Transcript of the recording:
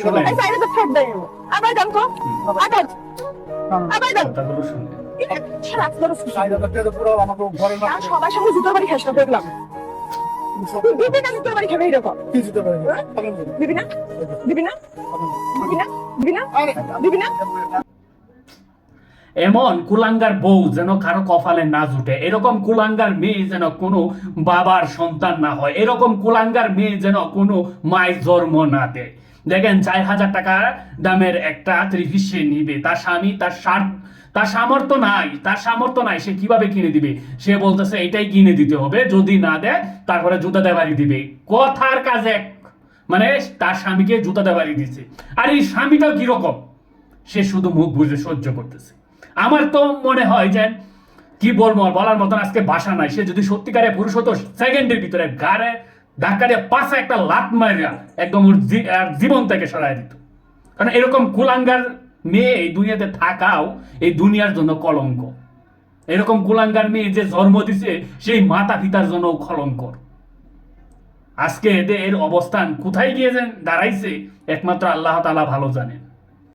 শুনেন এই সাইডে তো ফেট দেয় আবার দাম কো আবার দাম কথাগুলো শুনেন। সবার সঙ্গে জুতোর বাড়ি খাস না দেখলাম দিবি না জুতোর বাড়ি খাবে এরকম দিবি না দিবি না দিবি না দিবি না দিবি না এমন কুলাঙ্গার বউ যেন কারো কপালে না জুটে, এরকম কুলাঙ্গার মেয়ে যেন কোনো বাবার সন্তান না হয়, এরকম কুলাঙ্গার মেয়ে যেন কোনো মায়ের জন্ম না দেয়। দেখেন 4,000 টাকা দামের একটা ত্রিভিশ সে নিবে, তার স্বামী তার সামর্থ্য নাই, সে কিভাবে কিনে দিবে? সে বলতেছে এটাই কিনে দিতে হবে, যদি না দেয় তারপরে জুতা দেবারি দিবে। কথার কাজে মানে তার স্বামীকে জুতা দেবারি দিচ্ছে। আর এই স্বামীটাও কিরকম, সে শুধু মুখ বুঝে সহ্য করতেছে। আমার তো মনে হয় যে কি বলবো, বলার মতন আজকে ভাষা নাই। সে যদি সত্যিকারে পুরুষ হতো, সেকেন্ডের ভিতরে গাড়ে ধাক্কা দিয়ে পাশে একটা লাত মারিয়া একদম ওর জীবন থেকে সরাই দিত। কারণ এরকম কুলাঙ্গার মেয়ে এই দুনিয়াতে থাকাও এই দুনিয়ার জন্য কলঙ্ক। এরকম কুলাঙ্গার মেয়ে যে জন্ম দিছে সেই মাতা পিতার জন্য কলঙ্কর। আজকে এদের অবস্থান কোথায় গিয়ে দাঁড়াইছে একমাত্র আল্লাহ তাআলা ভালো জানেন।